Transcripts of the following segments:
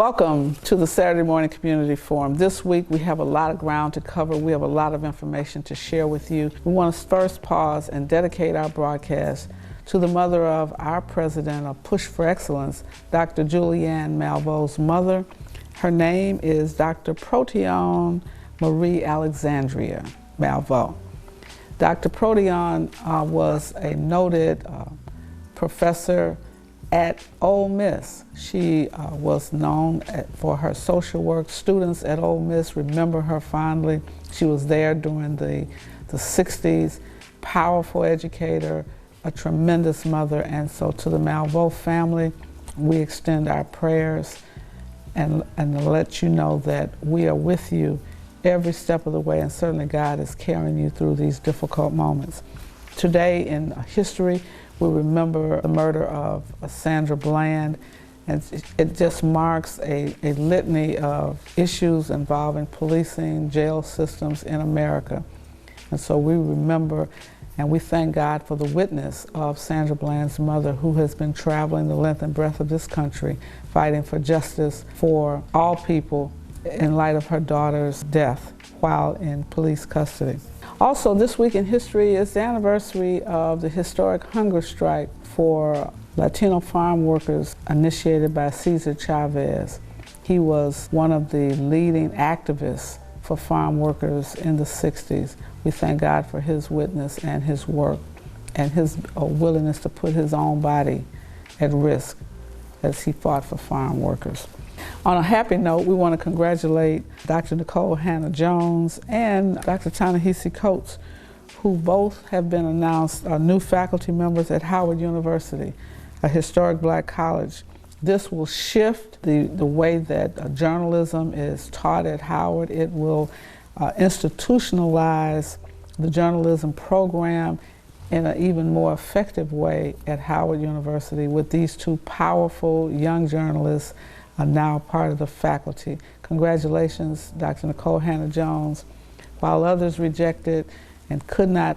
Welcome to the Saturday Morning Community Forum. This week we have a lot of ground to cover. We have a lot of information to share with you. We want to first pause and dedicate our broadcast to the mother of our president of Push for Excellence, Dr. Julianne Malveau's mother. Her name is Dr. Protean Marie Alexandria Malveau. Dr. Protean was a noted professor at Ole Miss. She was known for her social work. Students at Ole Miss remember her fondly. She was there during the 60s, powerful educator, a tremendous mother, and so to the Malveau family, we extend our prayers and let you know that we are with you every step of the way, and certainly God is carrying you through these difficult moments. Today in history, we remember the murder of Sandra Bland, and it just marks a litany of issues involving policing, jail systems in America. And so we remember and we thank God for the witness of Sandra Bland's mother, who has been traveling the length and breadth of this country, fighting for justice for all people in light of her daughter's death while in police custody. Also, this week in history is the anniversary of the historic hunger strike for Latino farm workers initiated by Cesar Chavez. He was one of the leading activists for farm workers in the 60s. We thank God for his witness and his work and his willingness to put his own body at risk as he fought for farm workers. On a happy note, we want to congratulate Dr. Nicole Hannah-Jones and Dr. Ta-Nehisi Coates, who both have been announced new faculty members at Howard University, a historic black college. This will shift the way that journalism is taught at Howard. It will institutionalize the journalism program in an even more effective way at Howard University, with these two powerful young journalists are now part of the faculty. Congratulations, Dr. Nicole Hannah-Jones. While others rejected and could not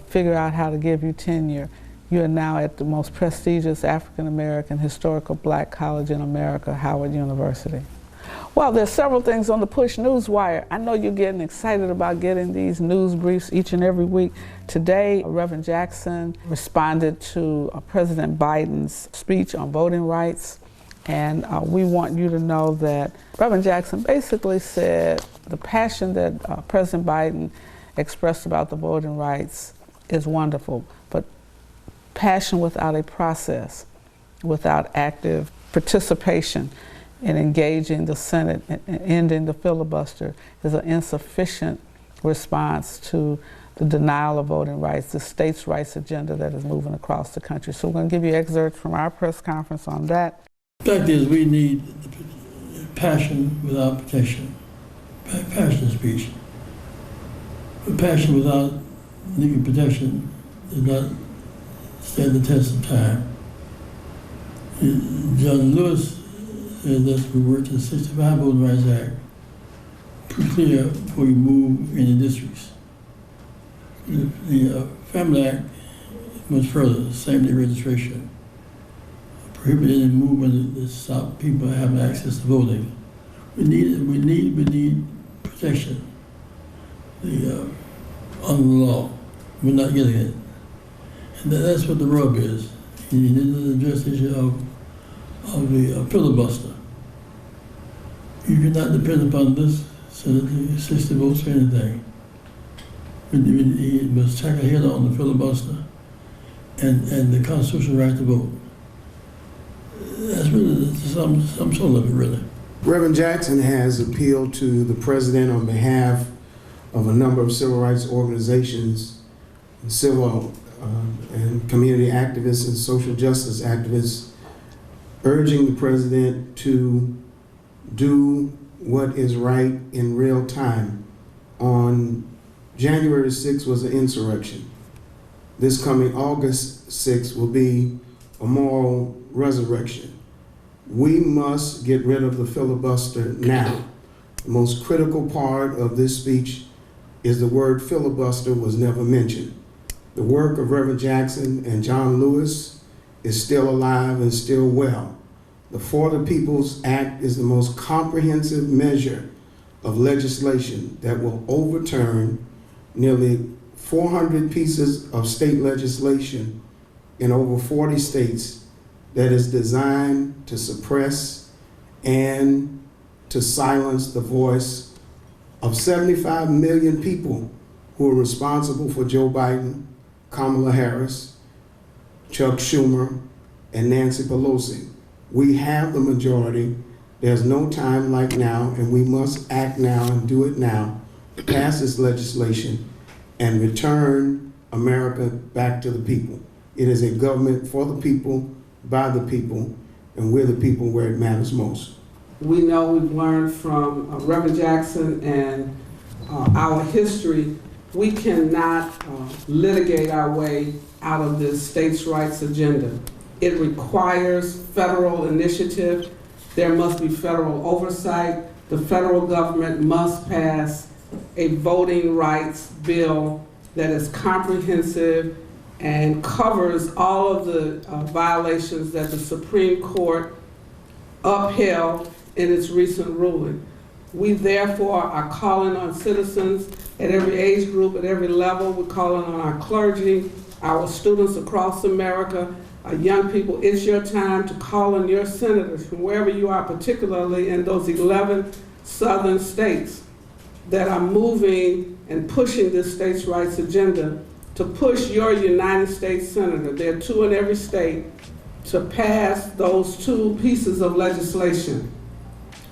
figure out how to give you tenure, you are now at the most prestigious African-American historical black college in America, Howard University. Well, there's several things on the Push Newswire. I know you're getting excited about getting these news briefs each and every week. Today, Reverend Jackson responded to President Biden's speech on voting rights. And we want you to know that Reverend Jackson basically said the passion that President Biden expressed about the voting rights is wonderful, but passion without a process, without active participation in engaging the Senate and ending the filibuster is an insufficient response to the denial of voting rights, the states' rights agenda that is moving across the country. So we're going to give you excerpts from our press conference on that. The fact is, we need passion without protection, passion speech. But passion without legal protection does not stand the test of time. John Lewis said that we worked in the 65 Voting Rights Act, pretty clear before you move in the districts. The Family Act much further, same-day registration, prohibiting any movement that stop people having access to voting. We need protection. Under the law, we're not getting it, and that's what the rub is. You didn't address the issue of the filibuster. You cannot depend upon this Senate 60 votes for anything. He must tackle head on the filibuster and the constitutional right to vote. That's really some sort of it, really. Reverend Jackson has appealed to the president on behalf of a number of civil rights organizations, civil and community activists and social justice activists, urging the president to do what is right in real time. On January 6th was an insurrection. This coming August 6th will be a moral resurrection. We must get rid of the filibuster now. The most critical part of this speech is the word filibuster was never mentioned. The work of Reverend Jackson and John Lewis is still alive and still well. The For the People's Act is the most comprehensive measure of legislation that will overturn nearly 400 pieces of state legislation in over 40 states that is designed to suppress and to silence the voice of 75 million people who are responsible for Joe Biden, Kamala Harris, Chuck Schumer, and Nancy Pelosi. We have the majority. There's no time like now, and we must act now and do it now to pass this legislation and return America back to the people. It is a government for the people, by the people, and we're the people where it matters most. We know we've learned from Reverend Jackson and our history. We cannot litigate our way out of this states' rights agenda. It requires federal initiative. There must be federal oversight. The federal government must pass a voting rights bill that is comprehensive and covers all of the violations that the Supreme Court upheld in its recent ruling. We therefore are calling on citizens at every age group, at every level. We're calling on our clergy, our students across America, our young people. It's your time to call on your senators from wherever you are, particularly in those 11 southern states that are moving and pushing this states' rights agenda, to push your United States senator, there are 2 in every state, to pass those 2 pieces of legislation.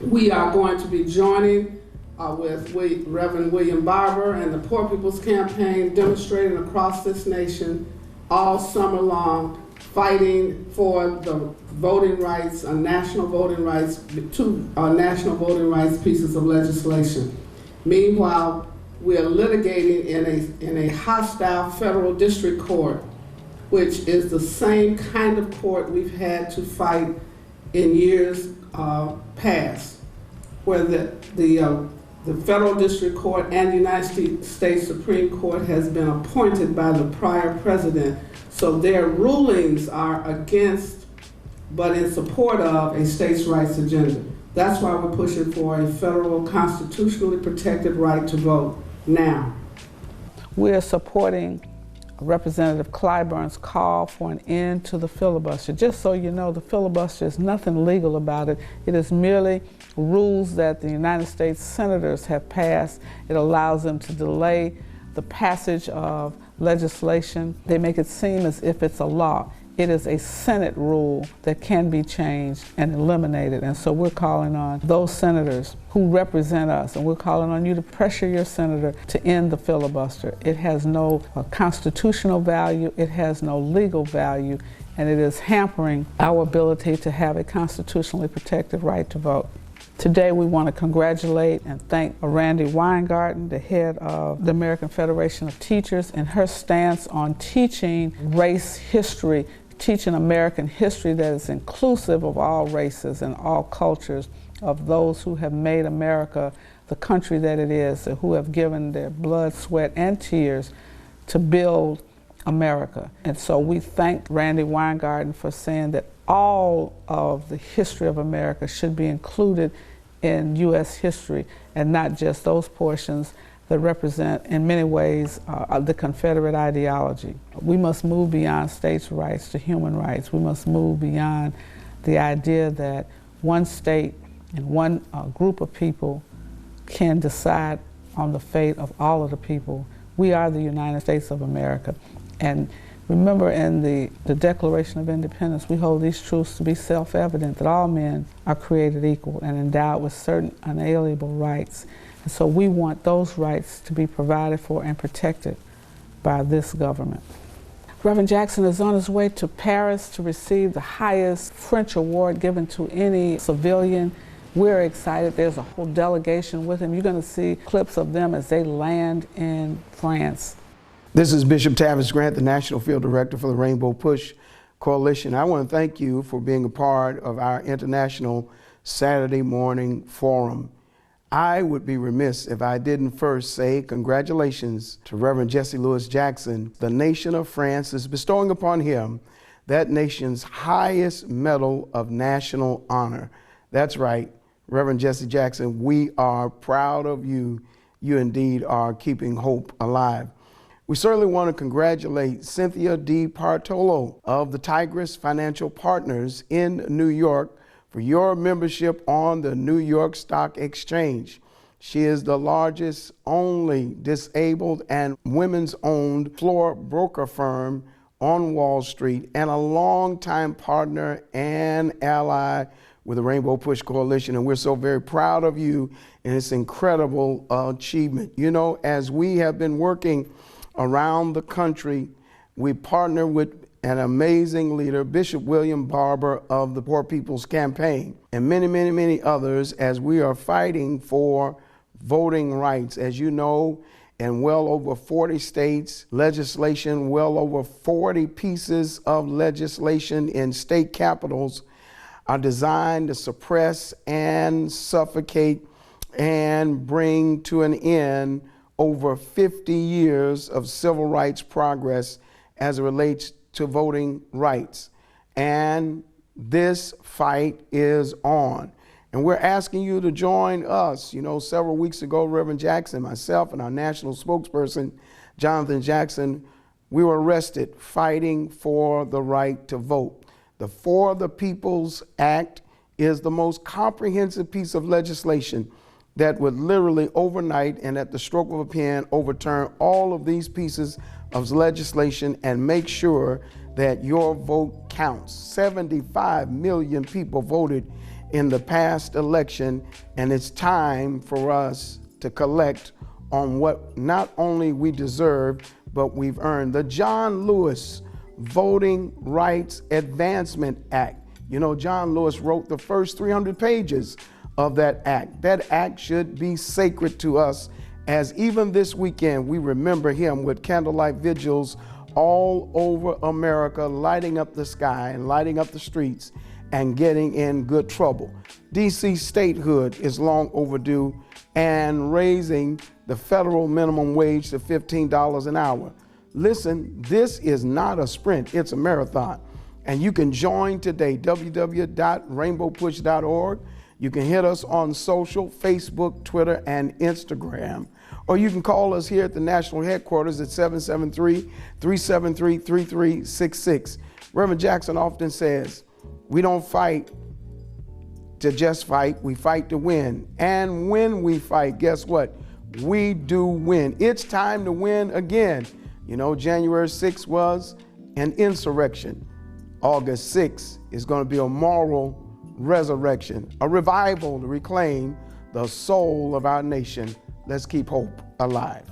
We are going to be joining with Reverend William Barber and the Poor People's Campaign, demonstrating across this nation all summer long, fighting for the voting rights, national voting rights, 2 national voting rights pieces of legislation. Meanwhile, we are litigating in a hostile federal district court, which is the same kind of court we've had to fight in years past, where the federal district court and the United States Supreme Court has been appointed by the prior president. So their rulings are against, but in support of, a states' rights agenda. That's why we're pushing for a federal constitutionally protected right to vote now. We're supporting Representative Clyburn's call for an end to the filibuster. Just so you know, the filibuster is nothing legal about it. It is merely rules that the United States senators have passed. It allows them to delay the passage of legislation. They make it seem as if it's a law. It is a Senate rule that can be changed and eliminated. And so we're calling on those senators who represent us, and we're calling on you to pressure your senator to end the filibuster. It has no constitutional value, it has no legal value, and it is hampering our ability to have a constitutionally protected right to vote. Today we want to congratulate and thank Randi Weingarten, the head of the American Federation of Teachers, and her stance on teaching race history, teaching American history that is inclusive of all races and all cultures, of those who have made America the country that it is, and who have given their blood, sweat, and tears to build America. And so we thank Randi Weingarten for saying that all of the history of America should be included in U.S. history, and not just those portions that represent, in many ways, the Confederate ideology. We must move beyond states' rights to human rights. We must move beyond the idea that one state and one group of people can decide on the fate of all of the people. We are the United States of America. And remember, in the Declaration of Independence, we hold these truths to be self-evident, that all men are created equal and endowed with certain unalienable rights. And so we want those rights to be provided for and protected by this government. Reverend Jackson is on his way to Paris to receive the highest French award given to any civilian. We're excited. There's a whole delegation with him. You're going to see clips of them as they land in France. This is Bishop Tavis Grant, the National Field Director for the Rainbow Push Coalition. I want to thank you for being a part of our International Saturday Morning Forum. I would be remiss if I didn't first say congratulations to Reverend Jesse Louis Jackson. The nation of France is bestowing upon him that nation's highest medal of national honor. That's right, Reverend Jesse Jackson, we are proud of you. You indeed are keeping hope alive. We certainly want to congratulate Cynthia D. Partolo of the Tigris Financial Partners in New York for your membership on the New York Stock Exchange. She is the largest, only disabled and women's-owned floor broker firm on Wall Street and a longtime partner and ally with the Rainbow Push Coalition. And we're so very proud of you and this incredible achievement. You know, as we have been working around the country, we partner with an amazing leader, Bishop William Barber of the Poor People's Campaign, and many, many, many others as we are fighting for voting rights. As you know, in well over 40 states, legislation, well over 40 pieces of legislation in state capitals are designed to suppress and suffocate and bring to an end over 50 years of civil rights progress as it relates to voting rights. And this fight is on. And we're asking you to join us. You know, several weeks ago, Reverend Jackson, myself, and our national spokesperson, Jonathan Jackson, we were arrested fighting for the right to vote. The For the People's Act is the most comprehensive piece of legislation that would literally overnight and at the stroke of a pen overturn all of these pieces of legislation and make sure that your vote counts. 75 million people voted in the past election, and it's time for us to collect on what not only we deserve, but we've earned. The John Lewis Voting Rights Advancement Act. You know, John Lewis wrote the first 300 pages of that act. That act should be sacred to us, as even this weekend we remember him with candlelight vigils all over America, lighting up the sky and lighting up the streets and getting in good trouble. DC statehood is long overdue, and raising the federal minimum wage to $15 an hour. Listen, this is not a sprint, it's a marathon. And you can join today, www.rainbowpush.org. You can hit us on social, Facebook, Twitter, and Instagram. Or you can call us here at the national headquarters at 773-373-3366. Reverend Jackson often says, we don't fight to just fight, we fight to win. And when we fight, guess what? We do win. It's time to win again. You know, January 6th was an insurrection. August 6th is going to be a moral resurrection, a revival to reclaim the soul of our nation. Let's keep hope alive.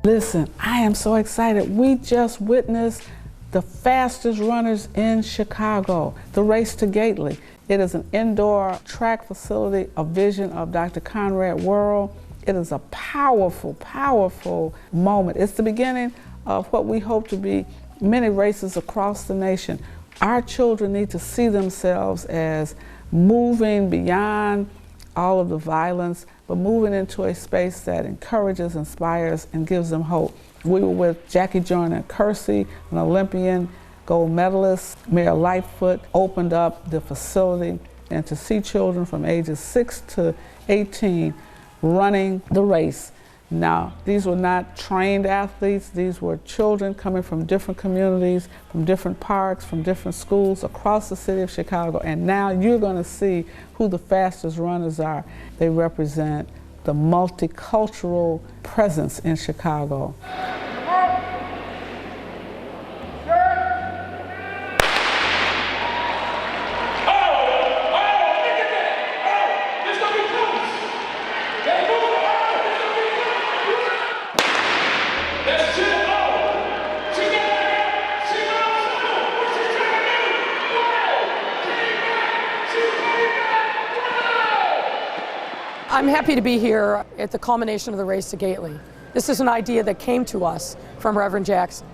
Listen, I am so excited. We just witnessed the fastest runners in Chicago, the Race to Gately. It is an indoor track facility, a vision of Dr. Conrad Worrell. It is a powerful, powerful moment. It's the beginning of what we hope to be many races across the nation. Our children need to see themselves as moving beyond all of the violence, but moving into a space that encourages, inspires, and gives them hope. We were with Jackie Joyner Kersee, an Olympian gold medalist. Mayor Lightfoot opened up the facility, and to see children from ages 6 to 18 running the race. Now, these were not trained athletes. These were children coming from different communities, from different parks, from different schools across the city of Chicago. And now you're going to see who the fastest runners are. They represent the multicultural presence in Chicago. I'm happy to be here at the culmination of the Race to Gately. This is an idea that came to us from Reverend Jackson.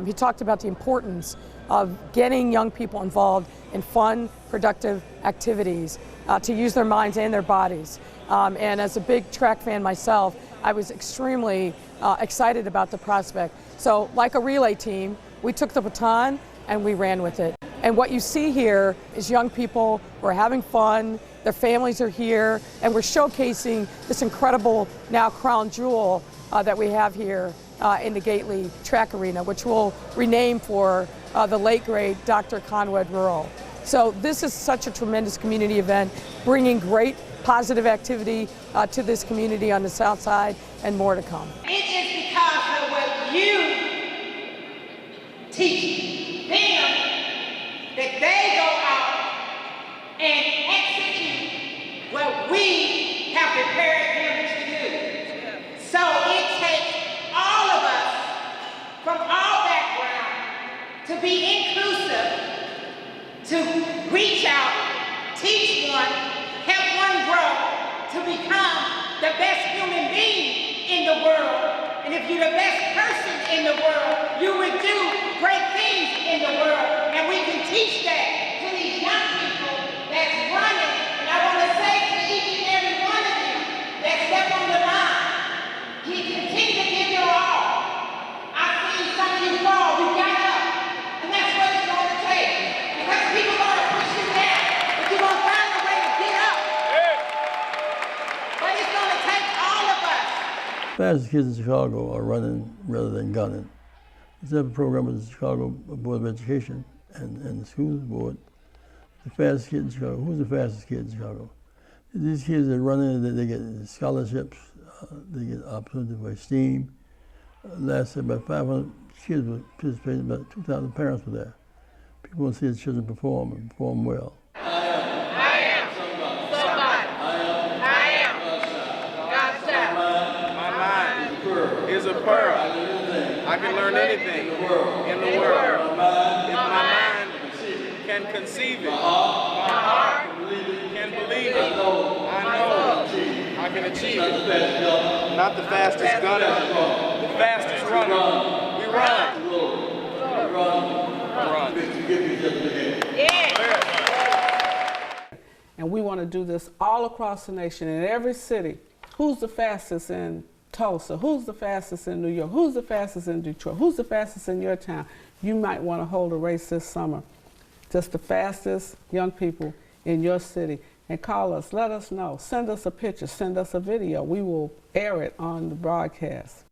He talked about the importance of getting young people involved in fun, productive activities to use their minds and their bodies. And as a big track fan myself, I was extremely excited about the prospect. So like a relay team, we took the baton and we ran with it. And what you see here is young people who are having fun, their families are here, and we're showcasing this incredible now crown jewel that we have here in the Gately Track Arena, which we'll rename for the late great Dr. Conrad Rural. So this is such a tremendous community event, bringing great positive activity to this community on the South Side, and more to come. It is because of what you teach them that they go out and execute what we have prepared them to do. So it takes all of us from all backgrounds to be inclusive, to reach out, teach one, help one grow to become the best human being in the world. And if you're the best person in the world, you will do great things in the world. And we can teach that to these young people that's running. And I want to say to each and every one of you that step on the line, you continue to give your all. I've seen some of you fall, you got up. And that's what it's going to take. Because people are going to push you down, but you're going to find a way to get up. But it's going to take all of us. Fastest kids in Chicago are running rather than gunning. We have a program with the Chicago Board of Education and the Schools Board. The fastest kid in Chicago. Who's the fastest kid in Chicago? These kids are running, they get scholarships, they get opportunity for STEAM. Last year, about 500 kids were participating, about 2,000 parents were there. People want to see the children perform and perform well. Is a pearl. I can learn anything in the world. If my mind can conceive it, my heart can believe it, I know I can achieve it. Not the fastest gunner, the fastest runner. We run. And we want to do this all across the nation, in every city. Who's the fastest in Tulsa? Who's the fastest in New York? Who's the fastest in Detroit? Who's the fastest in your town? You might want to hold a race this summer. Just the fastest young people in your city. And call us, let us know. Send us a picture, send us a video. We will air it on the broadcast.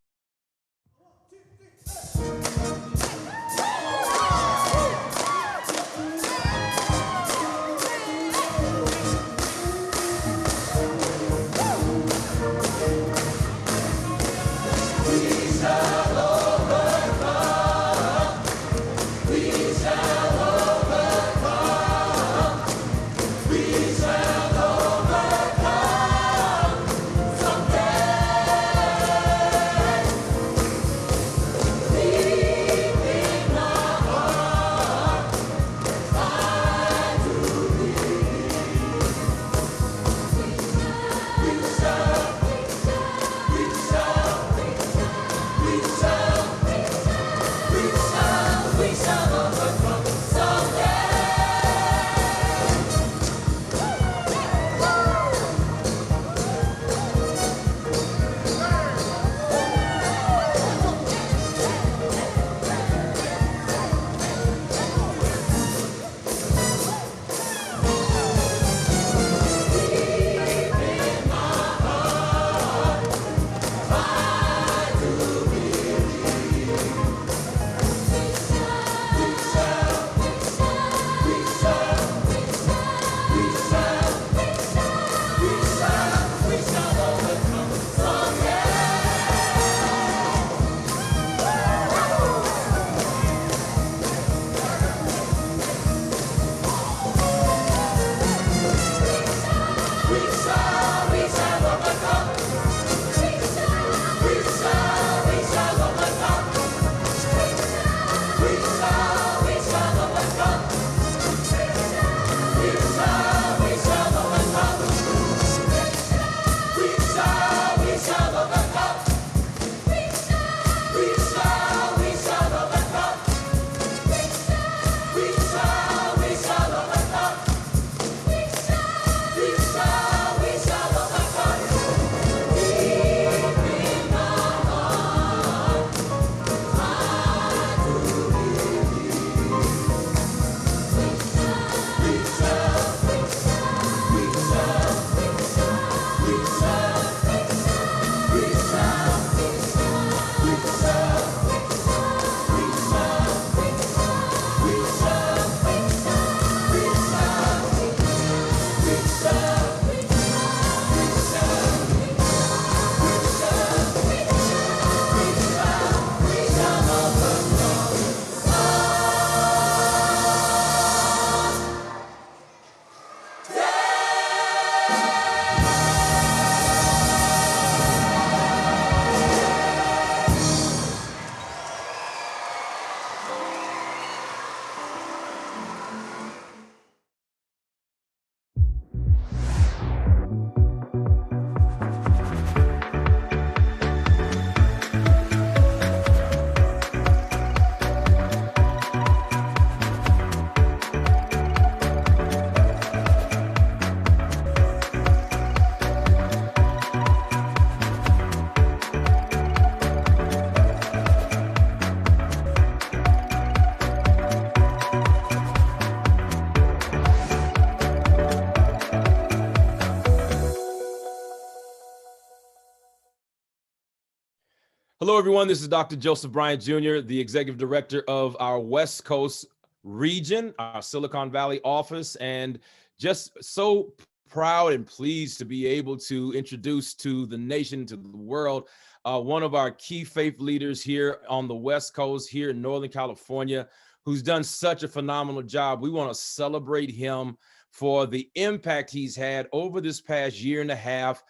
Hello, everyone. This is Dr. Joseph Bryant Jr., the Executive Director of our West Coast region, our Silicon Valley office, and just so proud and pleased to be able to introduce to the nation, to the world, one of our key faith leaders here on the West Coast, here in Northern California, who's done such a phenomenal job. We want to celebrate him for the impact he's had over this past year and a half,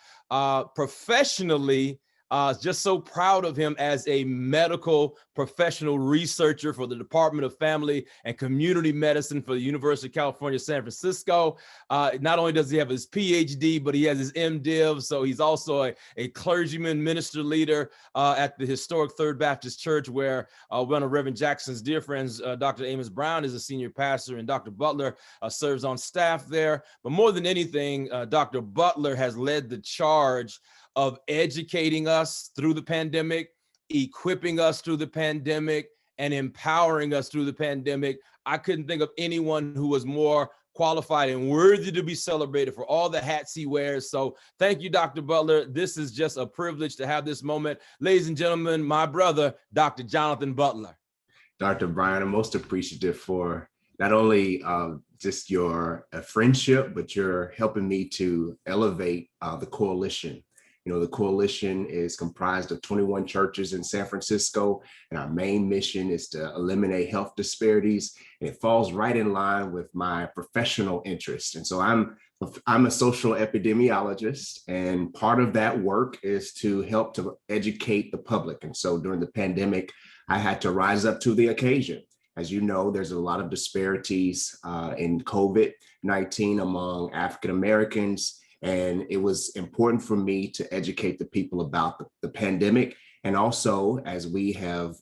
professionally. Just so proud of him as a medical professional researcher for the Department of Family and Community Medicine for the University of California, San Francisco. Not only does he have his PhD, but he has his MDiv. So he's also a clergyman, minister leader at the historic Third Baptist Church, where one of Reverend Jackson's dear friends, Dr. Amos Brown, is a senior pastor, and Dr. Butler serves on staff there. But more than anything, Dr. Butler has led the charge of educating us through the pandemic, equipping us through the pandemic, and empowering us through the pandemic. I couldn't think of anyone who was more qualified and worthy to be celebrated for all the hats he wears. So thank you, Dr. Butler. This is just a privilege to have this moment. Ladies and gentlemen, my brother, Dr. Jonathan Butler. Dr. Brian, I'm most appreciative for not only just your friendship, but you're helping me to elevate the coalition. You know, the coalition is comprised of 21 churches in San Francisco, and our main mission is to eliminate health disparities. And it falls right in line with my professional interest. And so I'm a social epidemiologist, and part of that work is to help to educate the public. And so during the pandemic, I had to rise up to the occasion. As you know, there's a lot of disparities in COVID-19 among African Americans. And it was important for me to educate the people about the pandemic. And also, as we have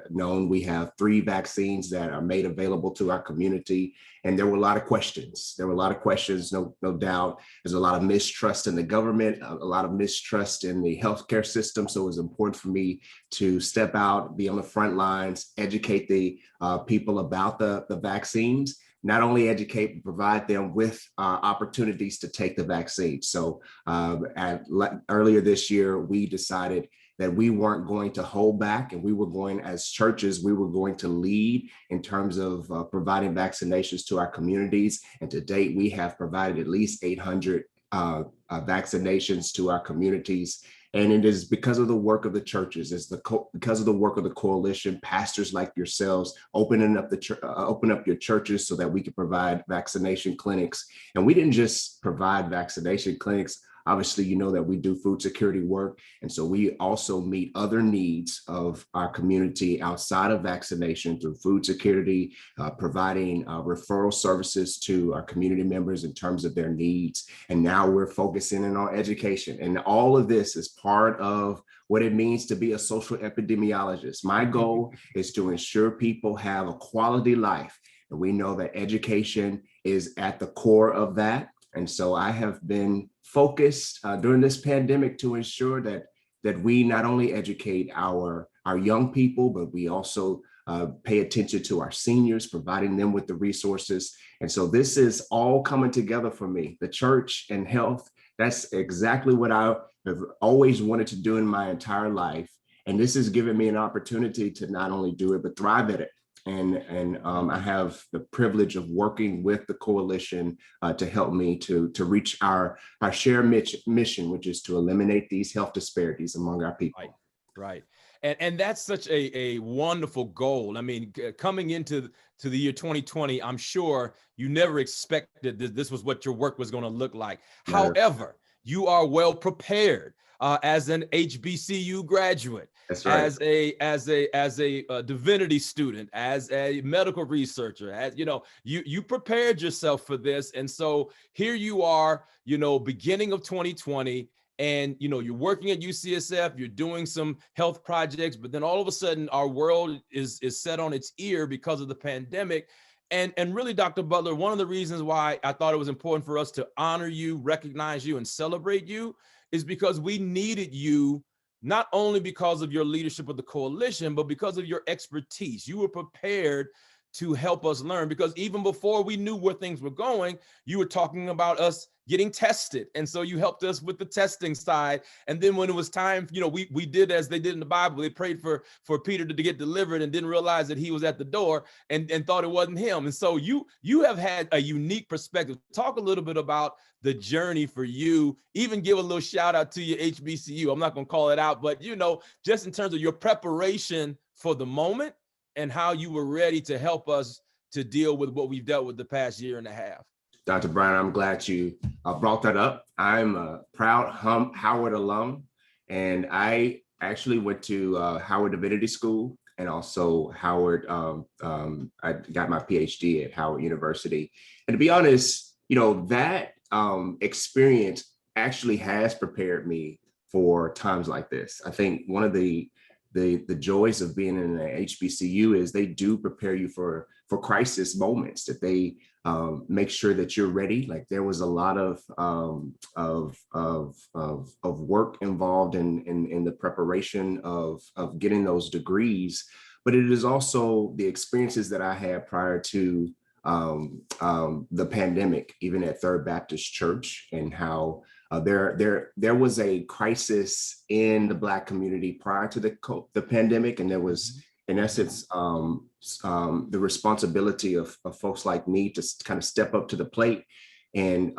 known, we have 3 vaccines that are made available to our community. And there were a lot of questions. No doubt. There's a lot of mistrust in the government, a lot of mistrust in the healthcare system. So it was important for me to step out, be on the front lines, educate the people about the vaccines. Not only educate, but provide them with opportunities to take the vaccine. So earlier this year, we decided that we weren't going to hold back, and we were going, as churches, we were going to lead in terms of providing vaccinations to our communities. And to date, we have provided at least 800 vaccinations to our communities. And it is because of the work of the churches, because of the work of the coalition, pastors like yourselves, open up your churches so that we can provide vaccination clinics. And we didn't just provide vaccination clinics. Obviously, you know that we do food security work. And so we also meet other needs of our community outside of vaccination through food security, providing referral services to our community members in terms of their needs. And now we're focusing in on education. And all of this is part of what it means to be a social epidemiologist. My goal is to ensure people have a quality life. And we know that education is at the core of that. And so I have been focused during this pandemic to ensure that we not only educate our young people, but we also pay attention to our seniors, providing them with the resources. And so this is all coming together for me. The church and health, that's exactly what I have always wanted to do in my entire life. And this has given me an opportunity to not only do it, but thrive at it. And I have the privilege of working with the coalition to help me to reach our shared mission, which is to eliminate these health disparities among our people. Right. And that's such a wonderful goal. I mean, coming into the year 2020, I'm sure you never expected that this was what your work was going to look like. Right. However, you are well prepared. As an HBCU graduate, that's right. as a divinity student, as a medical researcher, as you know, you prepared yourself for this, and so here you are, beginning of 2020, and you're working at UCSF, you're doing some health projects, but then all of a sudden our world is set on its ear because of the pandemic. And really, Dr. Butler, one of the reasons why I thought it was important for us to honor you, recognize you, and celebrate you is because we needed you, not only because of your leadership of the coalition, but because of your expertise. You were prepared to help us learn, because even before we knew where things were going, you were talking about us getting tested. And so you helped us with the testing side. And then when it was time, we did as they did in the Bible. They prayed for Peter to get delivered and didn't realize that he was at the door and thought it wasn't him. And so you have had a unique perspective. Talk a little bit about the journey for you. Even give a little shout out to your HBCU. I'm not going to call it out, but just in terms of your preparation for the moment and how you were ready to help us to deal with what we've dealt with the past year and a half. Dr. Brown, I'm glad you brought that up. I'm a proud Howard alum, and I actually went to Howard Divinity School and also Howard. I got my PhD at Howard University. And to be honest, that experience actually has prepared me for times like this. I think one of the joys of being in an HBCU is they do prepare you for crisis moments, that they make sure that you're ready. Like there was a lot of work involved in the preparation of getting those degrees, but it is also the experiences that I had prior to the pandemic, even at Third Baptist Church, and how there was a crisis in the Black community prior to the pandemic, and there was, in essence, the responsibility of folks like me to kind of step up to the plate and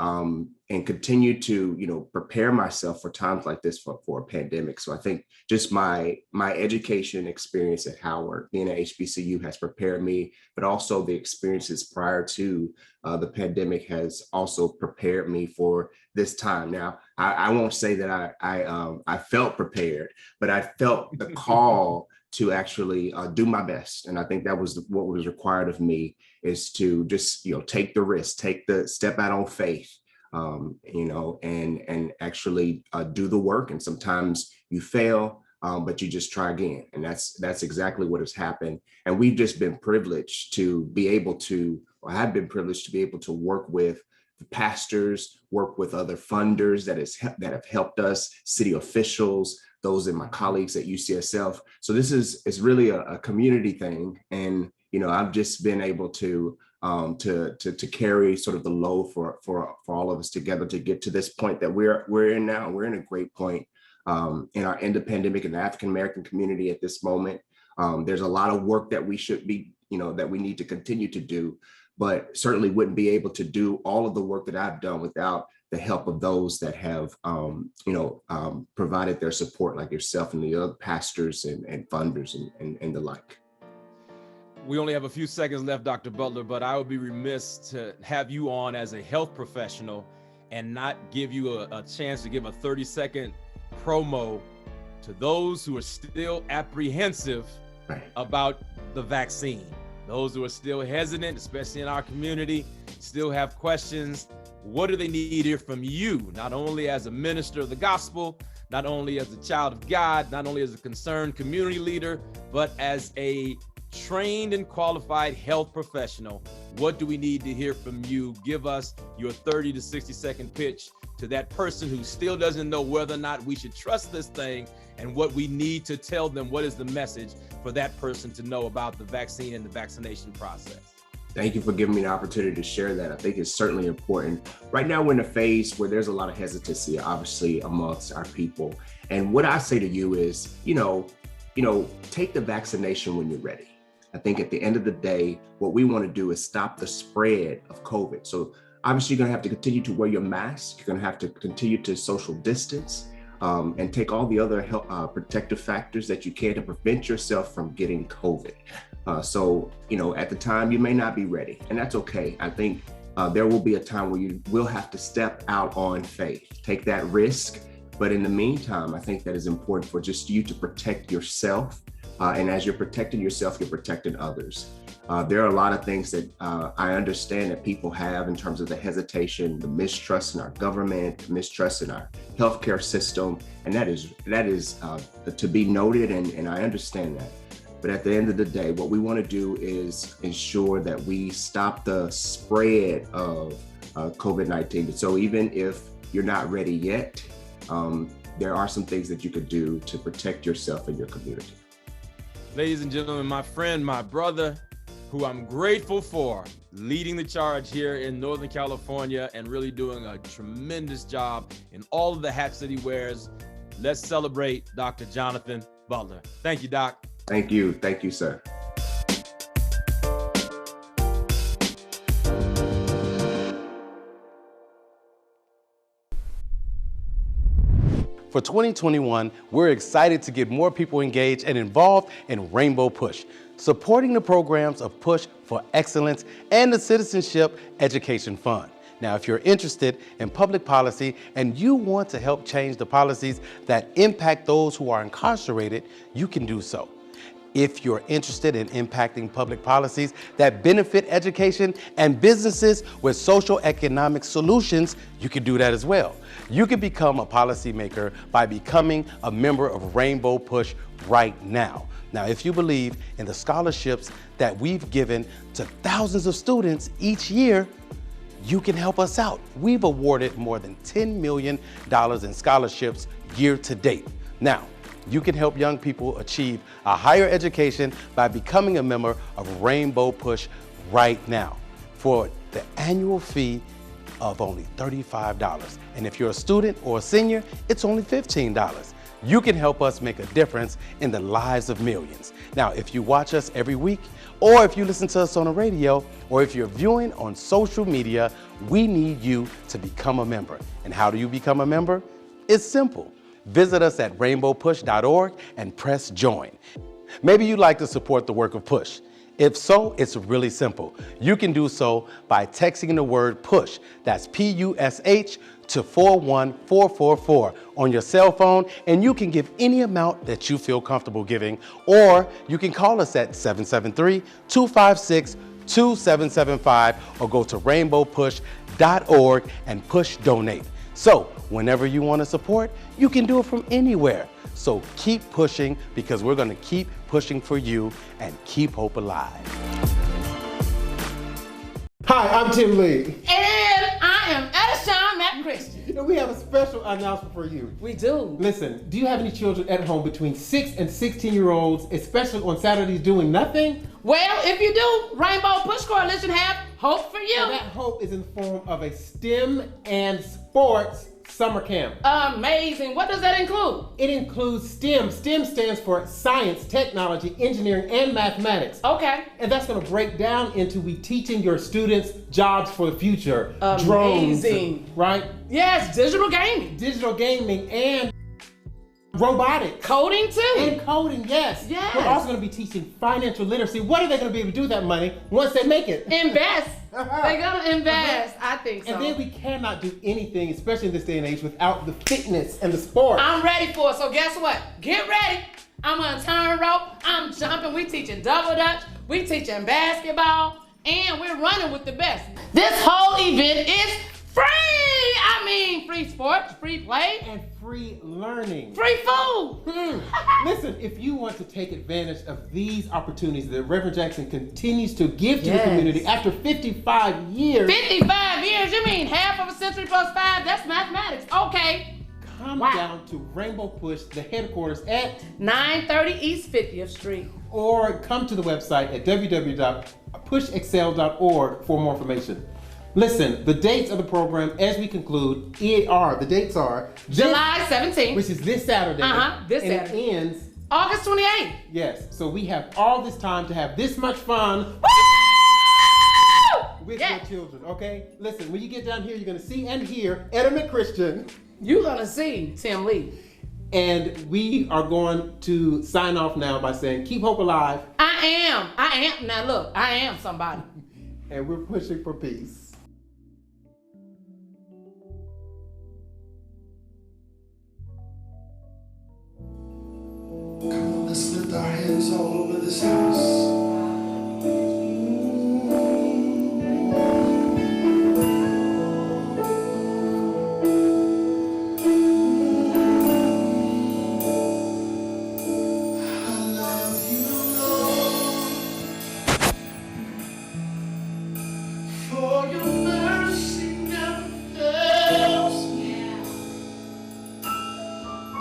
continue to prepare myself for times like this for a pandemic. So I think just my education experience at Howard, being at HBCU, has prepared me, but also the experiences prior to the pandemic has also prepared me for this time. Now, I won't say that I felt prepared, but I felt the call to actually do my best. And I think that was what was required of me, is to just, take the risk, take the step out on faith, and actually do the work. And sometimes you fail, but you just try again. And that's exactly what has happened. And we've just been privileged to be able to, or have been privileged to be able to work with the pastors, work with other funders that have helped us, city officials, those and my colleagues at UCSF. So this is really a community thing. And, I've just been able to carry sort of the load for all of us together to get to this point that we're in now. We're in a great point in our end-of-pandemic and the African-American community at this moment. There's a lot of work that we should be, that we need to continue to do, but certainly wouldn't be able to do all of the work that I've done without the help of those that have, provided their support, like yourself and the other pastors and funders and the like. We only have a few seconds left, Dr. Butler, but I would be remiss to have you on as a health professional and not give you a chance to give a 30-second promo to those who are still apprehensive about the vaccine. Those who are still hesitant, especially in our community, still have questions. What do they need to hear from you, not only as a minister of the gospel, not only as a child of God, not only as a concerned community leader, but as a trained and qualified health professional? What do we need to hear from you? Give us your 30 to 60-second pitch to that person who still doesn't know whether or not we should trust this thing, and what we need to tell them. What is the message for that person to know about the vaccine and the vaccination process? Thank you for giving me the opportunity to share that. I think it's certainly important. Right now, we're in a phase where there's a lot of hesitancy, obviously, amongst our people. And what I say to you is, take the vaccination when you're ready. I think at the end of the day, what we want to do is stop the spread of COVID. So obviously, you're going to have to continue to wear your mask. You're going to have to continue to social distance and take all the other health, protective factors that you can to prevent yourself from getting COVID. So, at the time, you may not be ready, and that's okay. I think there will be a time where you will have to step out on faith, take that risk. But in the meantime, I think that is important for just you to protect yourself. And as you're protecting yourself, you're protecting others. There are a lot of things that I understand that people have in terms of the hesitation, the mistrust in our government, mistrust in our healthcare system, and that is to be noted, and I understand that. But at the end of the day, what we want to do is ensure that we stop the spread of COVID-19. So even if you're not ready yet, there are some things that you could do to protect yourself and your community. Ladies and gentlemen, my friend, my brother, who I'm grateful for leading the charge here in Northern California and really doing a tremendous job in all of the hats that he wears. Let's celebrate Dr. Jonathan Butler. Thank you, Doc. Thank you. Thank you, sir. For 2021, we're excited to get more people engaged and involved in Rainbow Push, supporting the programs of Push for Excellence and the Citizenship Education Fund. Now, if you're interested in public policy and you want to help change the policies that impact those who are incarcerated, you can do so. If you're interested in impacting public policies that benefit education and businesses with social economic solutions, you can do that as well. You can become a policymaker by becoming a member of Rainbow Push right now. Now, if you believe in the scholarships that we've given to thousands of students each year, you can help us out. We've awarded more than $10 million in scholarships year to date. Now, you can help young people achieve a higher education by becoming a member of Rainbow Push right now for the annual fee of only $35. And if you're a student or a senior, it's only $15. You can help us make a difference in the lives of millions. Now, if you watch us every week, or if you listen to us on the radio, or if you're viewing on social media, we need you to become a member. And how do you become a member? It's simple. Visit us at rainbowpush.org and press join. Maybe you'd like to support the work of Push. If so, it's really simple. You can do so by texting the word PUSH, that's P-U-S-H, to 41444 on your cell phone, and you can give any amount that you feel comfortable giving, or you can call us at 773-256-2775 or go to rainbowpush.org and push donate. So whenever you want to support, you can do it from anywhere. So keep pushing, because we're going to keep pushing for you and keep hope alive. Hi, I'm Tim Lee. And I am Edishawn McChristian. And we have a special announcement for you. We do. Listen, do you have any children at home between 6 and 16-year-olds, especially on Saturdays, doing nothing? Well, if you do, Rainbow Push Coalition have hope for you. And that hope is in the form of a STEM and sports summer camp. Amazing. What does that include? It includes STEM. STEM stands for science, technology, engineering, and mathematics. Okay. And that's going to break down into we teaching your students jobs for the future. Amazing. Drones, right? Yes, digital gaming. Digital gaming and robotics. Coding too. And coding, yes. Yes. We're also going to be teaching financial literacy. What are they going to be able to do with that money once they make it? Invest. They're going to invest. I think so. And then we cannot do anything, especially in this day and age, without the fitness and the sport. I'm ready for it. So guess what? Get ready. I'm on turn rope. I'm jumping. We teaching double dutch. We teaching basketball. And we're running with the best. This whole event is free. I mean, free sports, free play. And free learning. Free food. Listen, if you want to take advantage of these opportunities that Reverend Jackson continues to give to the community after 55 years. 55 years? You mean half of a century plus 5? That's mathematics. Okay. Come down to Rainbow Push, the headquarters at 930 East 50th Street. Or come to the website at www.pushexcel.org for more information. Listen, the dates of the program as we conclude the dates are July 17th, which is this Saturday. This and Saturday. It ends August 28th. Yes, so we have all this time to have this much fun with your children, okay? Listen, when you get down here, you're gonna see and hear Etta McChristian. You're gonna see Tim Lee. And we are going to sign off now by saying, keep hope alive. I am. Now look, I am somebody. And we're pushing for peace. Come on, let's lift our hands all over this house.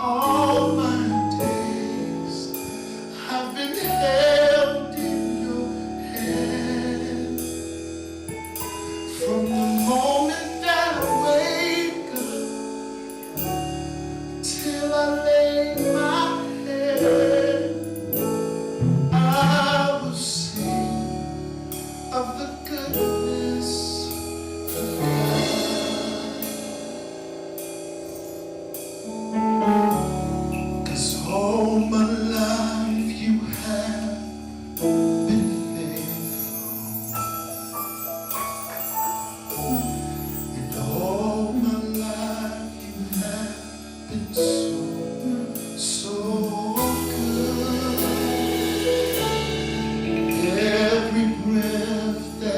All my days I've been held of the goodness of God. 'Cause all my life you have been faithful, and all my life you have been so good. Every breath that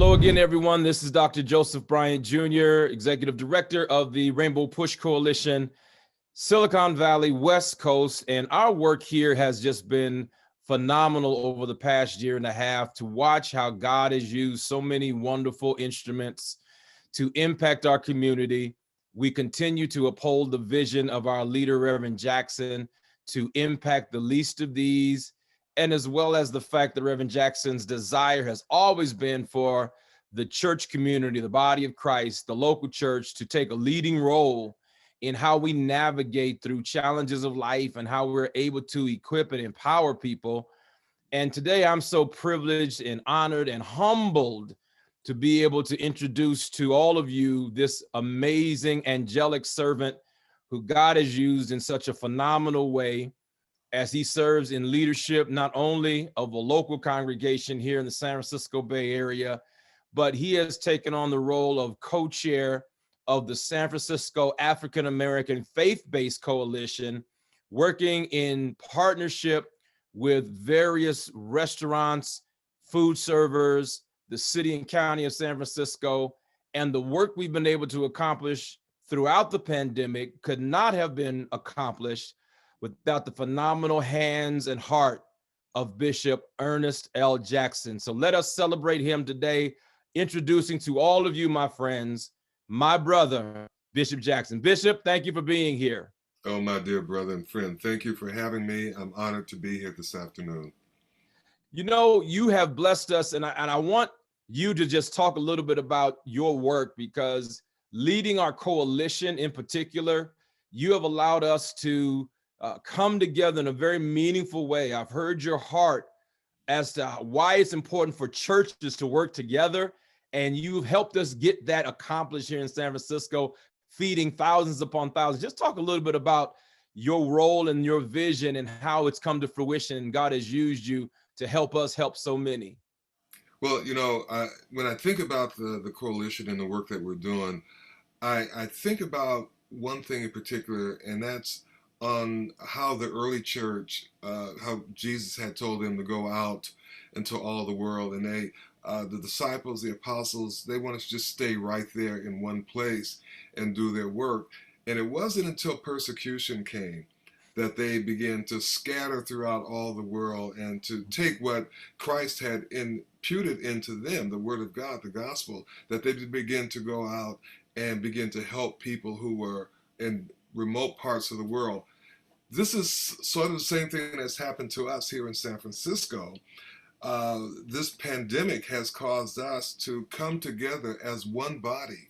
Hello again, everyone. This is Dr. Joseph Bryant Jr., Executive Director of the Rainbow Push Coalition, Silicon Valley, West Coast. And our work here has just been phenomenal over the past year and a half to watch how God has used so many wonderful instruments to impact our community. We continue to uphold the vision of our leader, Reverend Jackson, to impact the least of these, and as well as the fact that Reverend Jackson's desire has always been for the church community, the body of Christ, the local church, to take a leading role in how we navigate through challenges of life and how we're able to equip and empower people. And today I'm so privileged and honored and humbled to be able to introduce to all of you this amazing angelic servant who God has used in such a phenomenal way as he serves in leadership, not only of a local congregation here in the San Francisco Bay Area, but he has taken on the role of co-chair of the San Francisco African American Faith-Based Coalition, working in partnership with various restaurants, food servers, the city and county of San Francisco. And the work we've been able to accomplish throughout the pandemic could not have been accomplished without the phenomenal hands and heart of Bishop Ernest L. Jackson. So let us celebrate him today, introducing to all of you, my friends, my brother, Bishop Jackson. Bishop, thank you for being here. Oh, my dear brother and friend, thank you for having me. I'm honored to be here this afternoon. You know, you have blessed us, and I want you to just talk a little bit about your work, because leading our coalition in particular, you have allowed us to come together in a very meaningful way. I've heard your heart as to why it's important for churches to work together, and you've helped us get that accomplished here in San Francisco, feeding thousands upon thousands. Just talk a little bit about your role and your vision and how it's come to fruition, and God has used you to help us help so many. Well, you know, when I think about the coalition and the work that we're doing, I think about one thing in particular, and that's on how the early church, how Jesus had told them to go out into all the world, and the disciples, the apostles, they wanted to just stay right there in one place and do their work. And it wasn't until persecution came that they began to scatter throughout all the world and to take what Christ had imputed into them, the word of God, the gospel, that they began to go out and begin to help people who were in remote parts of the world. This is sort of the same thing that's happened to us here in San Francisco. This pandemic has caused us to come together as one body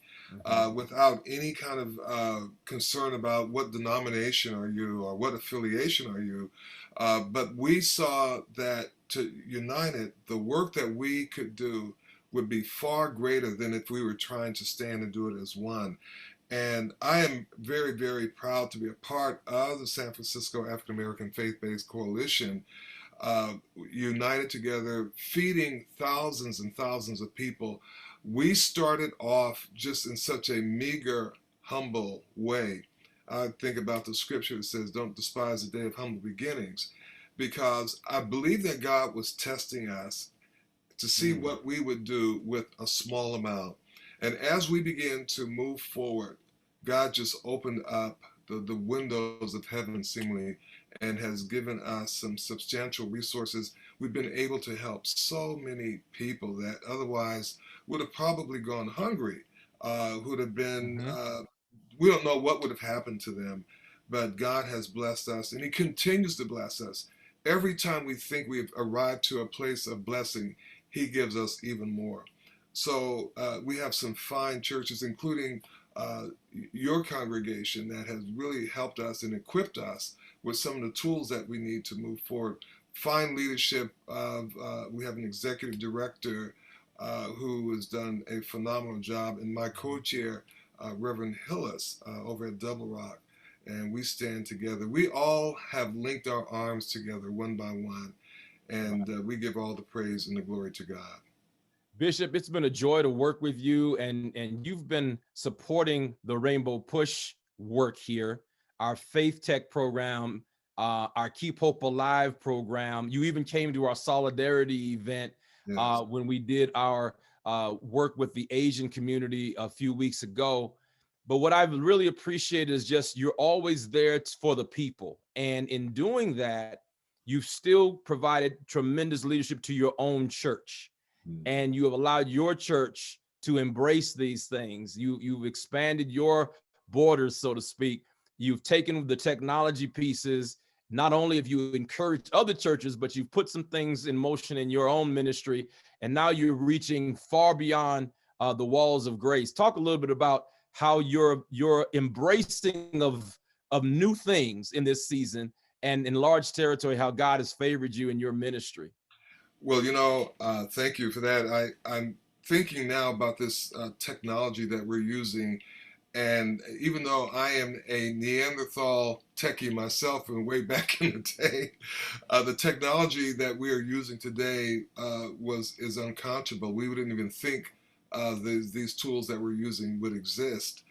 without any kind of concern about what denomination are you or what affiliation are you. But we saw that to unite it, the work that we could do would be far greater than if we were trying to stand and do it as one. And I am very, very proud to be a part of the San Francisco African American Faith-Based Coalition, united together, feeding thousands and thousands of people. We started off just in such a meager, humble way. I think about the scripture that says, don't despise the day of humble beginnings, because I believe that God was testing us to see what we would do with a small amount. And as we began to move forward, God just opened up the windows of heaven seemingly and has given us some substantial resources. We've been able to help so many people that otherwise would have probably gone hungry, who'd have been, we don't know what would have happened to them, but God has blessed us and he continues to bless us. Every time we think we've arrived to a place of blessing, he gives us even more. So we have some fine churches, including your congregation, that has really helped us and equipped us with some of the tools that we need to move forward. Fine leadership of, we have an executive director who has done a phenomenal job, and my co-chair, Reverend Hillis, over at Double Rock, and we stand together. We all have linked our arms together one by one, and we give all the praise and the glory to God. Bishop, it's been a joy to work with you, and you've been supporting the Rainbow Push work here, our Faith Tech program, our Keep Hope Alive program. You even came to our Solidarity event when we did our work with the Asian community a few weeks ago. But what I've really appreciated is just you're always there for the people. And in doing that, you've still provided tremendous leadership to your own church. And you have allowed your church to embrace these things. You've expanded your borders, so to speak. You've taken the technology pieces. Not only have you encouraged other churches, but you've put some things in motion in your own ministry. And now you're reaching far beyond the walls of grace. Talk a little bit about how you're embracing of new things in this season, and in large territory, how God has favored you in your ministry. Well, thank you for that. I'm thinking now about this technology that we're using. And even though I am a Neanderthal techie myself from way back in the day, the technology that we are using today is unconscionable. We wouldn't even think these tools that we're using would exist.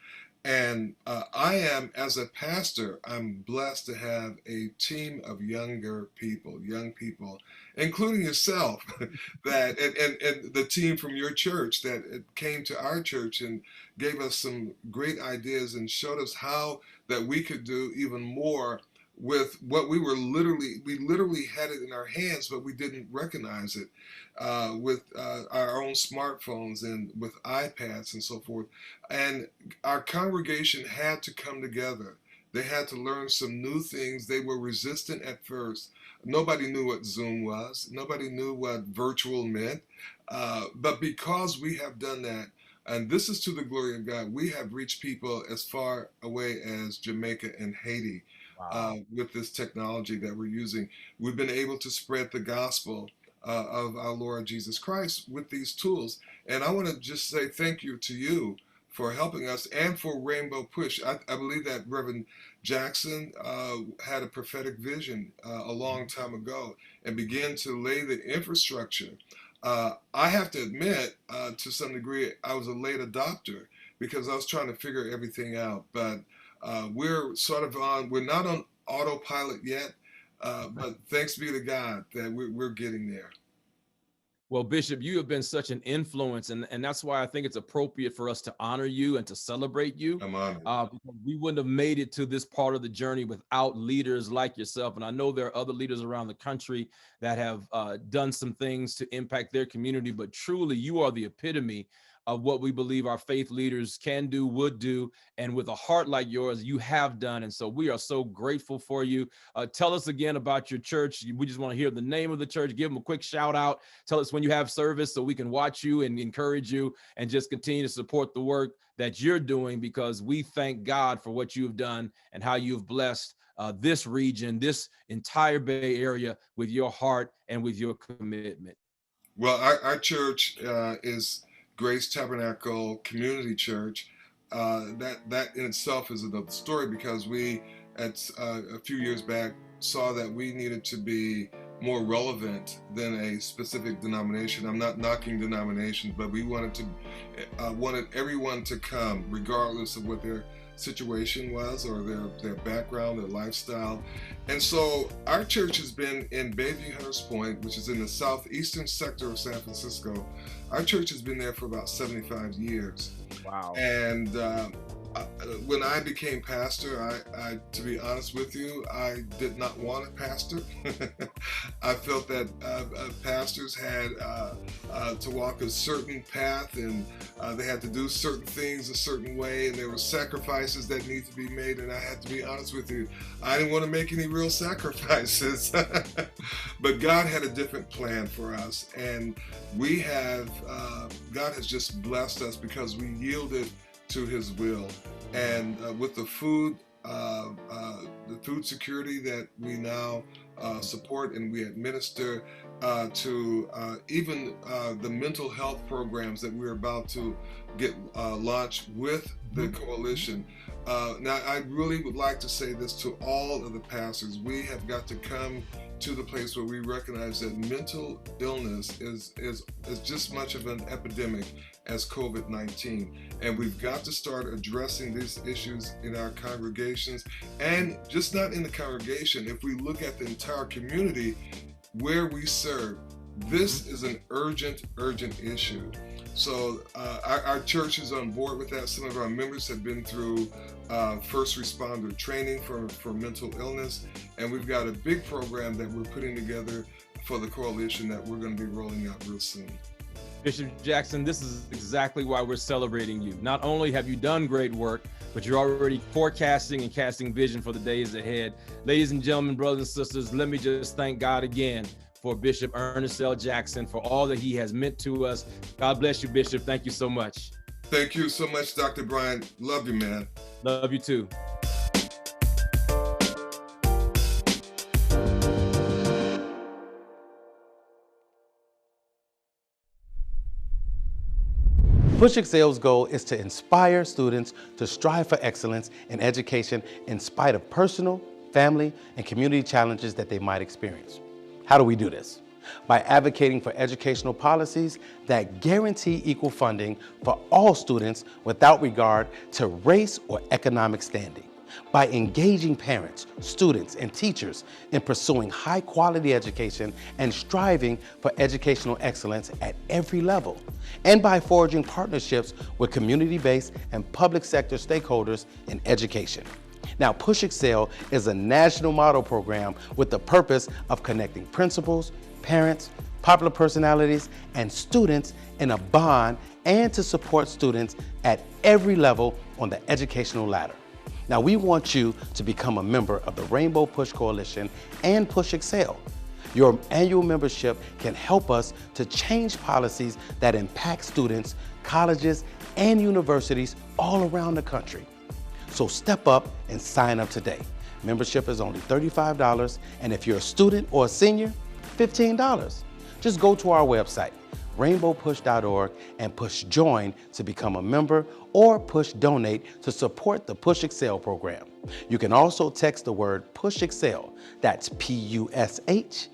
And I am, as a pastor, I'm blessed to have a team of young people, including yourself, that and the team from your church that came to our church and gave us some great ideas and showed us how that we could do even more with what we literally had it in our hands, but we didn't recognize it, with our own smartphones and with iPads and so forth. And our congregation had to come together. They had to learn some new things. They were resistant at first. Nobody knew what Zoom was. Nobody knew what virtual meant. But because we have done that, and this is to the glory of God, we have reached people as far away as Jamaica and Haiti. With this technology that we're using. We've been able to spread the gospel of our Lord Jesus Christ with these tools. And I want to just say thank you to you for helping us and for Rainbow Push. I believe that Reverend Jackson had a prophetic vision a long time ago and began to lay the infrastructure. I have to admit, to some degree, I was a late adopter because I was trying to figure everything out. But we're not on autopilot yet, but thanks be to God that we're getting there. Well, Bishop, you have been such an influence, and that's why I think it's appropriate for us to honor you and to celebrate you. I'm honored. Because we wouldn't have made it to this part of the journey without leaders like yourself. And I know there are other leaders around the country that have done some things to impact their community, but truly you are the epitome of what we believe our faith leaders can do, would do, and with a heart like yours, you have done. And so we are so grateful for you. Tell us again about your church. We just want to hear the name of the church. Give them a quick shout out. Tell us when you have service so we can watch you and encourage you and just continue to support the work that you're doing, because we thank God for what you've done and how you've blessed this region, this entire Bay Area with your heart and with your commitment. Well, our church is Grace Tabernacle Community Church. That in itself is another story, because we a few years back saw that we needed to be more relevant than a specific denomination. I'm not knocking denominations, but we wanted everyone to come, regardless of what their situation was or their background, their lifestyle. And so our church has been in Bayview Hunters Point, which is in the southeastern sector of San Francisco. Our church has been there for about 75 years. Wow. And when I became pastor, I, to be honest with you, I did not want a pastor. I felt that pastors had to walk a certain path, and they had to do certain things a certain way, and there were sacrifices that need to be made. And I had to be honest with you, I didn't want to make any real sacrifices. But God had a different plan for us, and we have God has just blessed us because we yielded to His will. And with the food security that we now support and we administer, to even the mental health programs that we're about to get launched with the coalition. Now, I really would like to say this to all of the pastors. We have got to come to the place where we recognize that mental illness is just much of an epidemic as COVID-19. And we've got to start addressing these issues in our congregations, and just not in the congregation. If we look at the entire community where we serve, This is an urgent issue. So our church is on board with that. Some of our members have been through first responder training for mental illness, and we've got a big program that we're putting together for the coalition that we're going to be rolling out real soon. Bishop Jackson, this is exactly why we're celebrating you. Not only have you done great work, but you're already forecasting and casting vision for the days ahead. Ladies and gentlemen, brothers and sisters, let me just thank God again for Bishop Ernest L. Jackson, for all that he has meant to us. God bless you, Bishop. Thank you so much. Thank you so much, Dr. Brian. Love you, man. Love you too. Push Excel's goal is to inspire students to strive for excellence in education in spite of personal, family, and community challenges that they might experience. How do we do this? By advocating for educational policies that guarantee equal funding for all students without regard to race or economic standing. By engaging parents, students, and teachers in pursuing high-quality education and striving for educational excellence at every level. And by forging partnerships with community-based and public sector stakeholders in education. Now, Push Excel is a national model program with the purpose of connecting principals, parents, popular personalities, and students in a bond and to support students at every level on the educational ladder. Now, we want you to become a member of the Rainbow Push Coalition and Push Excel. Your annual membership can help us to change policies that impact students, colleges, and universities all around the country. So step up and sign up today. Membership is only $35, and if you're a student or a senior, $15. Just go to our website, rainbowpush.org, and push join to become a member or push donate to support the Push Excel program. You can also text the word Push Excel, that's PUSHEXCEL,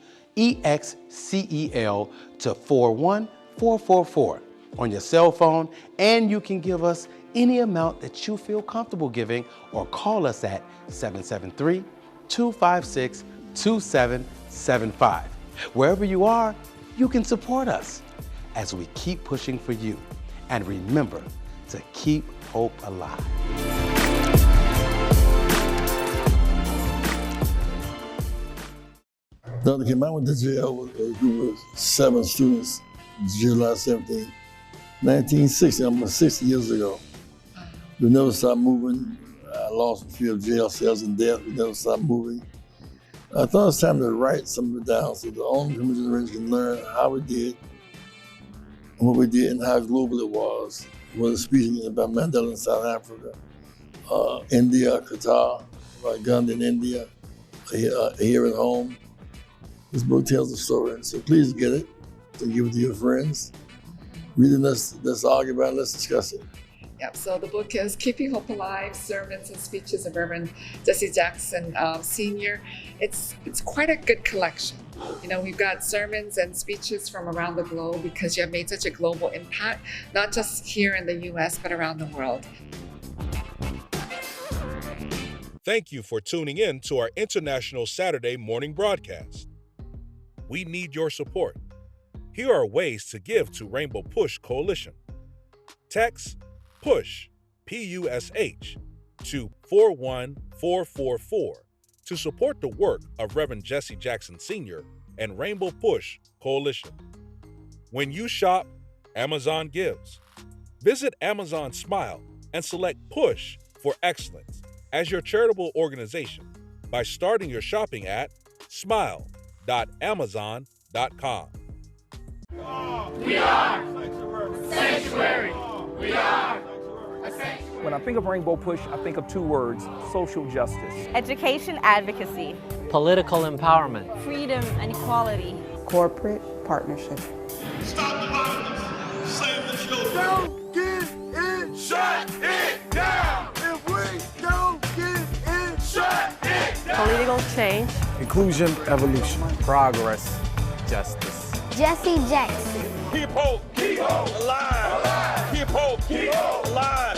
to 41444 on your cell phone, and you can give us any amount that you feel comfortable giving or call us at 773-256-2775. Wherever you are, you can support us as we keep pushing for you. And remember to keep hope alive. Dr. Kim, I went to jail with a group of 7 students, July 17, 1960, almost 60 years ago. We never stopped moving. I lost a few of jail cells and death. We never stopped moving. I thought it was time to write some of it down so the older generation can learn how we did, and what we did, and how global it was. It was a speech about Mandela in South Africa, India, Qatar, about Gandhi in India, here at home. This book tells the story, so please get it and give it to your friends. Read it, let's argue about it, let's discuss it. Yep, so the book is Keeping Hope Alive, Sermons and Speeches of Reverend Jesse Jackson Sr. It's quite a good collection. You know, we've got sermons and speeches from around the globe because you have made such a global impact, not just here in the U.S., but around the world. Thank you for tuning in to our International Saturday morning broadcast. We need your support. Here are ways to give to Rainbow Push Coalition. Text PUSH, P-U-S-H, to 41444 to support the work of Reverend Jesse Jackson Sr. and Rainbow Push Coalition. When you shop, Amazon gives. Visit Amazon Smile and select Push for Excellence as your charitable organization by starting your shopping at smile.amazon.com. We are Sanctuary. We are a sanctuary. When I think of Rainbow Push, I think of 2 words: social justice, education advocacy, political empowerment, freedom and equality, corporate partnership. Stop the violence. Save the children. Don't get in. Shut it down. If we don't get in, shut it down. Political change, inclusion, evolution, progress, justice. Jesse Jackson. Keep hope alive. Keep hope alive.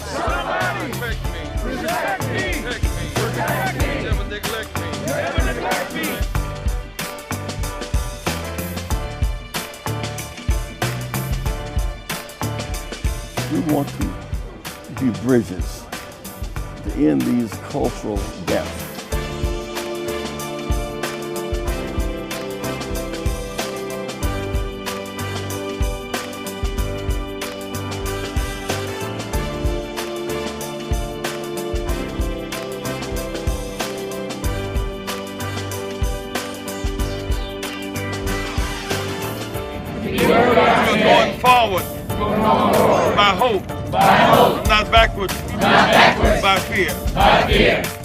Somebody make me. few bridges to end these cultural gaps. Going forward by hope, not backwards, by fear.